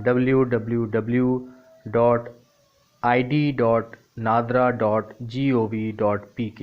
www.id.nadra.gov.pk।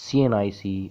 CNIC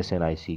SNIC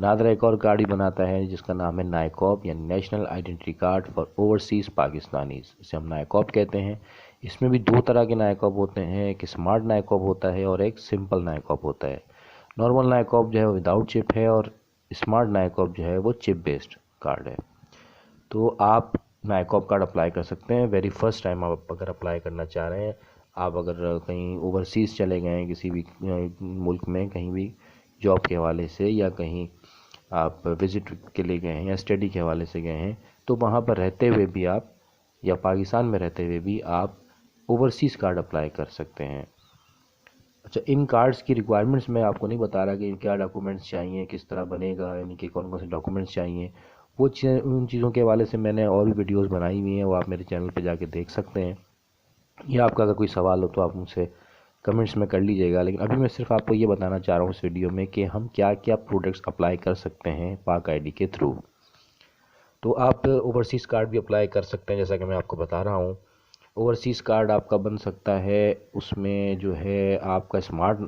NADRA ایک اور card ہی بناتا ہے جس کا نام ہے نائکوب یا national identity card for overseas Pakistanis, اسے ہم نائکوب کہتے ہیں۔ اس میں بھی دو طرح کے نائکوب ہوتے ہیں، ایک اسمارٹ نائکوب ہوتا ہے اور ایک سمپل نائکوب ہوتا ہے۔ نارمل نائکوب جو ہے وہ وداؤٹ چپ ہے اور اسمارٹ نائکوب جو ہے وہ چپ بیسڈ کارڈ ہے۔ تو آپ نائکوب کارڈ اپلائی کر سکتے ہیں ویری فرسٹ ٹائم آپ اگر اپلائی کرنا چاہ رہے ہیں۔ آپ اگر کہیں اوورسیز چلے گئے ہیں کسی بھی ملک میں، کہیں بھی جاب کے حوالے سے یا کہیں آپ وزٹ کے لیے گئے ہیں یا اسٹڈی کے حوالے سے گئے ہیں، تو وہاں پر رہتے ہوئے بھی آپ یا پاکستان میں رہتے ہوئے بھی آپ اوورسیز کارڈ اپلائی کر سکتے ہیں۔ اچھا، ان کارڈز کی ریکوائرمنٹس میں آپ کو نہیں بتا رہا کہ کیا ڈاکومنٹس چاہیے، کس طرح بنے گا، یعنی کہ کون کون سے ڈاکومنٹس چاہیے، وہ ان چیزوں کے حوالے سے میں نے اور بھی ویڈیوز بنائی ہوئی ہیں، وہ آپ میرے چینل پہ جا کے دیکھ سکتے ہیں، یا آپ کا اگر کوئی سوال ہو تو آپ مجھ سے کمنٹس میں کر لیجئے گا۔ لیکن ابھی میں صرف آپ کو یہ بتانا چاہ رہا ہوں اس ویڈیو میں کہ ہم کیا کیا پروڈکٹس اپلائی کر سکتے ہیں پاک آئی ڈی کے تھرو۔ تو آپ اوورسیز کارڈ بھی اپلائی کر سکتے ہیں جیسا کہ میں آپ کو بتا رہا ہوں۔ اوورسیز کارڈ آپ کا بن سکتا ہے، اس میں جو ہے آپ کا اسمارٹ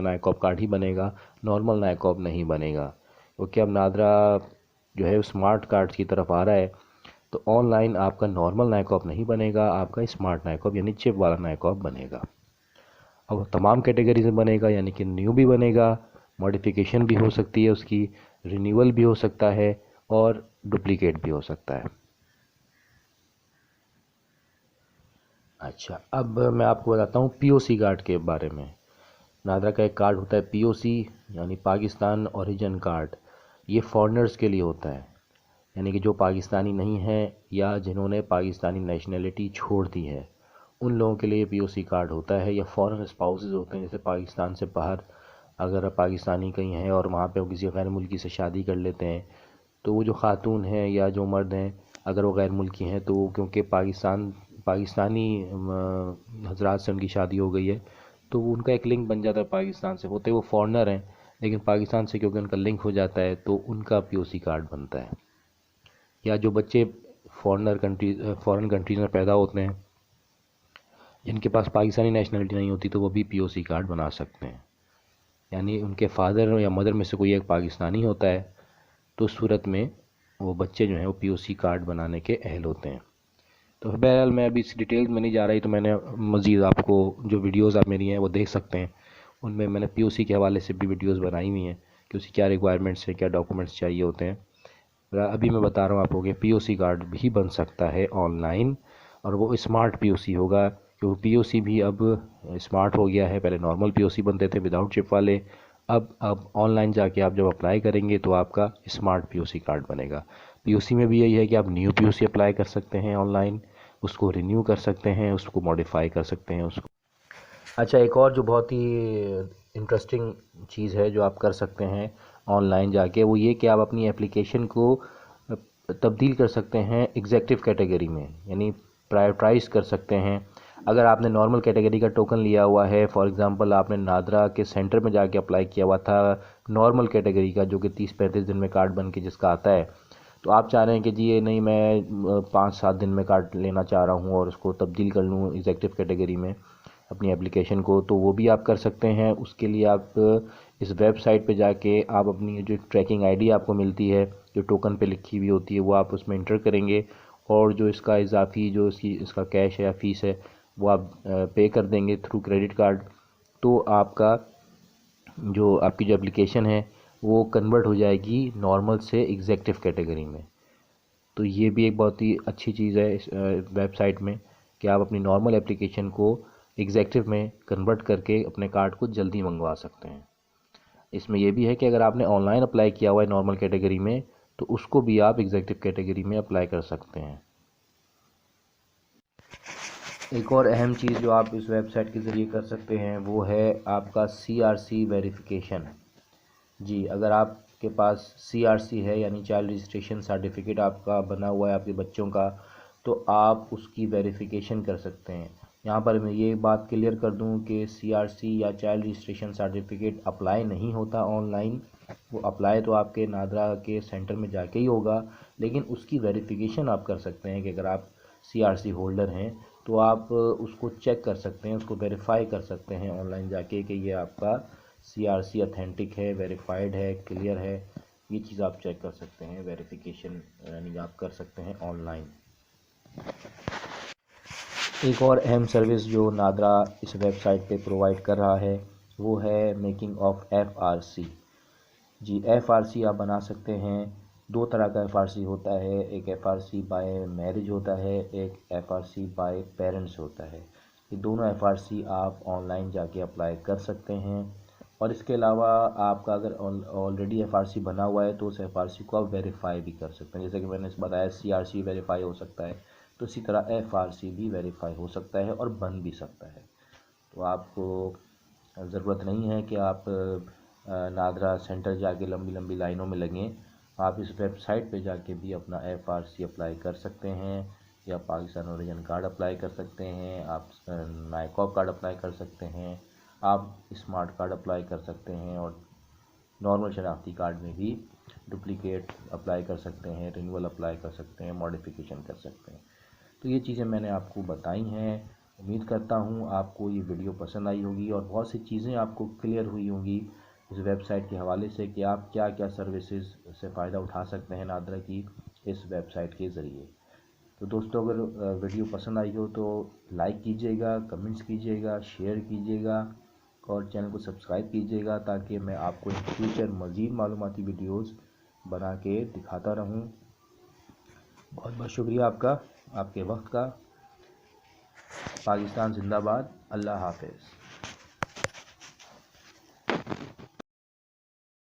نائکوب کارڈ ہی بنے گا، نارمل نائکوب نہیں بنے گا، کیونکہ اب نادرا جو ہے اسمارٹ کارڈ کی طرف آ رہا ہے۔ تو آن لائن آپ کا نارمل نائکوب نہیں بنے گا، آپ کا اسمارٹ نائکوب یعنی چپ والا نائکوب بنے گا۔ اب تمام کیٹیگری سے بنے گا، یعنی کہ نیو بھی بنے گا، ماڈیفیکیشن بھی ہو سکتی ہے، اس کی رینیول بھی ہو سکتا ہے اور ڈپلیکیٹ بھی ہو سکتا ہے۔ اچھا، اب میں آپ کو بتاتا ہوں پی او سی کارڈ کے بارے میں۔ نادرا کا ایک کارڈ ہوتا ہے پی او سی یعنی پاکستان اوریجن کارڈ، یہ فارنرز کے لیے ہوتا ہے، یعنی کہ جو پاکستانی نہیں ہیں یا جنہوں نے پاکستانی نیشنلٹی چھوڑ دی ہے ان لوگوں کے لیے پی او سی کارڈ ہوتا ہے، یا فورن اسپاؤسز ہوتے ہیں، جیسے پاکستان سے باہر اگر پاکستانی کہیں ہیں اور وہاں پہ وہ کسی غیر ملکی سے شادی کر لیتے ہیں، تو وہ جو خاتون ہیں یا جو مرد ہیں اگر وہ غیر ملکی ہیں تو وہ کیونکہ پاکستانی حضرات سے ان کی شادی ہو گئی ہے تو ان کا ایک لنک بن جاتا ہے پاکستان سے، ہوتے وہ فارنر ہیں لیکن پاکستان سے کیونکہ ان کا لنک ہو جاتا ہے تو ان کا پی او سی کارڈ بنتا ہے۔ یا جو بچے فارن کنٹریز میں پیدا ہوتے ہیں جن کے پاس پاکستانی نیشنلٹی نہیں ہوتی تو وہ بھی پی او سی کارڈ بنا سکتے ہیں، یعنی ان کے فادر یا مدر میں سے کوئی ایک پاکستانی ہوتا ہے تو اس صورت میں وہ بچے جو ہیں وہ پی او سی کارڈ بنانے کے اہل ہوتے ہیں۔ تو بہرحال میں ابھی اس ڈیٹیل میں نہیں جا رہی، تو میں نے مزید آپ کو جو ویڈیوز آپ میری ہیں وہ دیکھ سکتے ہیں، ان میں نے پی او سی کے حوالے سے بھی ویڈیوز بنائی ہوئی ہیں کہ اس کی کیا ریکوائرمنٹس ہیں، کیا ڈاکومنٹس چاہیے ہوتے ہیں۔ ابھی میں بتا رہا ہوں آپ کو کہ پی او سی کارڈ بھی بن سکتا ہے آن لائن، اور وہ اسمارٹ پی او سی ہوگا، کیونکہ پی او سی بھی اب اسمارٹ ہو گیا ہے، پہلے نارمل پی او سی بنتے تھے وداؤٹ چپ والے، اب آن لائن جا کے آپ جب اپلائی کریں گے تو آپ کا اسمارٹ پی او سی کارڈ بنے گا۔ پی او سی میں بھی یہی ہے کہ آپ نیو پی او سی اپلائی کر سکتے ہیں آن لائن، اس کو رینیو کر سکتے ہیں، اس کو ماڈیفائی کر سکتے ہیں اس کو۔ اچھا، ایک اور جو بہت ہی انٹرسٹنگ چیز ہے جو آپ کر سکتے ہیں آن لائن جا کے، وہ یہ کہ آپ اپنی اپلیکیشن کو تبدیل کر سکتے ہیں ایگزیکٹو کیٹیگری میں، یعنی پرائیورٹائز کر سکتے ہیں۔ اگر آپ نے نارمل کیٹیگری کا ٹوکن لیا ہوا ہے، فار ایگزامپل آپ نے نادرا کے سینٹر میں جا کے اپلائی کیا ہوا تھا نارمل کیٹیگری کا جو کہ 30-35 دن میں کارڈ بن کے جس کا آتا ہے، تو آپ چاہ رہے ہیں کہ جی یہ نہیں، میں 5-7 دن میں کارڈ لینا چاہ رہا ہوں اور اس کو تبدیل کر لوں ایگزیکٹو کیٹیگری میں اپنی اپلیکیشن کو، تو وہ بھی آپ کر سکتے ہیں۔ اس کے لیے آپ اس ویب سائٹ پہ جا کے آپ اپنی جو ٹریکنگ آئی ڈی آپ کو ملتی ہے جو ٹوکن پہ لکھی ہوئی ہوتی ہے وہ آپ اس میں انٹر کریں گے، اور جو اس کا اضافی جو اس کا کیش ہے یا فیس ہے وہ آپ پے کر دیں گے تھرو کریڈٹ کارڈ، تو آپ کا جو آپ کی جو اپلیکیشن ہے وہ کنورٹ ہو جائے گی نارمل سے ایگزیکٹو کیٹیگری میں۔ تو یہ بھی ایک بہت ہی اچھی چیز ہے اس ویب سائٹ میں کہ آپ اپنی نارمل اپلیکیشن کو ایگزیکٹو میں کنورٹ کر کے اپنے کارڈ کو جلدی منگوا سکتے ہیں۔ اس میں یہ بھی ہے کہ اگر آپ نے آن لائن اپلائی کیا ہوا ہے نارمل کیٹیگری میں تو اس کو بھی آپ ایگزیکٹو کیٹیگری میں اپلائی کر سکتے ہیں۔ ایک اور اہم چیز جو آپ اس ویب سائٹ کے ذریعے کر سکتے ہیں وہ ہے آپ کا سی آر سی ویریفیکیشن۔ جی، اگر آپ کے پاس سی آر سی ہے یعنی چائلڈ رجسٹریشن سرٹیفکیٹ آپ کا بنا ہوا ہے آپ کے بچوں کا، تو آپ اس کی ویریفیکیشن کر سکتے ہیں۔ یہاں پر میں یہ بات کلیئر کر دوں کہ سی آر سی یا چائلڈ رجسٹریشن سرٹیفکیٹ اپلائی نہیں ہوتا آن لائن، وہ اپلائی تو آپ کے نادرا کے سینٹر میں جا کے ہی ہوگا، لیکن اس کی ویریفیکیشن آپ کر سکتے ہیں کہ اگر آپ سی آر سی ہولڈر ہیں تو آپ اس کو چیک کر سکتے ہیں، اس کو ویریفائی کر سکتے ہیں آن لائن جا کے کہ یہ آپ کا سی آر سی اتھینٹک ہے، ویریفائڈ ہے، کلیئر ہے، یہ چیز آپ چیک کر سکتے ہیں، ویریفیکیشن یعنی آپ کر سکتے ہیں آن لائن۔ ایک اور اہم سروس جو نادرا اس ویب سائٹ پہ پرووائڈ کر رہا ہے وہ ہے میکنگ آف FRC۔ جی FRC آپ بنا سکتے ہیں، دو طرح کا FRC ہوتا ہے، ایک FRC بائی میرج ہوتا ہے، ایک FRC بائی پیرنٹس ہوتا ہے۔ یہ دونوں FRC آپ آن لائن جا کے اپلائی کر سکتے ہیں، اور اس کے علاوہ آپ کا اگر آلریڈی FRC بنا ہوا ہے تو اس FRC کو آپ ویریفائی بھی کر سکتے ہیں، جیسے کہ میں نے بتایا CRC ویریفائی ہو سکتا ہے، تو اسی طرح FRC بھی ویریفائی ہو سکتا ہے اور بن بھی سکتا ہے۔ تو آپ کو ضرورت نہیں ہے کہ آپ نادرا سینٹر جا کے لمبی لمبی لائنوں میں لگیں، آپ اس ویب سائٹ پہ جا کے بھی اپنا FRC اپلائی کر سکتے ہیں، یا پاکستان اوریجن کارڈ اپلائی کر سکتے ہیں، آپ نائکاپ کارڈ اپلائی کر سکتے ہیں، آپ اسمارٹ کارڈ اپلائی کر سکتے ہیں، اور نارمل شناختی کارڈ میں بھی ڈپلیکیٹ اپلائی کر سکتے ہیں، رینیول اپلائی کر سکتے ہیں، ماڈیفیکیشن کر سکتے ہیں۔ تو یہ چیزیں میں نے آپ کو بتائی ہیں، امید کرتا ہوں آپ کو یہ ویڈیو پسند آئی ہوگی اور بہت سی چیزیں آپ کو کلیئر ہوئی ہوں گی اس ویب سائٹ کے حوالے سے کہ آپ کیا کیا سروسز سے فائدہ اٹھا سکتے ہیں نادرا کی اس ویب سائٹ کے ذریعے۔ تو دوستو اگر ویڈیو پسند آئی ہو تو لائک کیجیے گا، کمنٹس کیجیے گا، شیئر کیجیے گا اور چینل کو سبسکرائب کیجیے گا تاکہ میں آپ کو ان فیوچر مزید معلوماتی ویڈیوز بنا کے دکھاتا رہوں۔ بہت بہت شکریہ آپ کا، آپ کے وقت کا۔ پاکستان زندہ باد، اللہ حافظ۔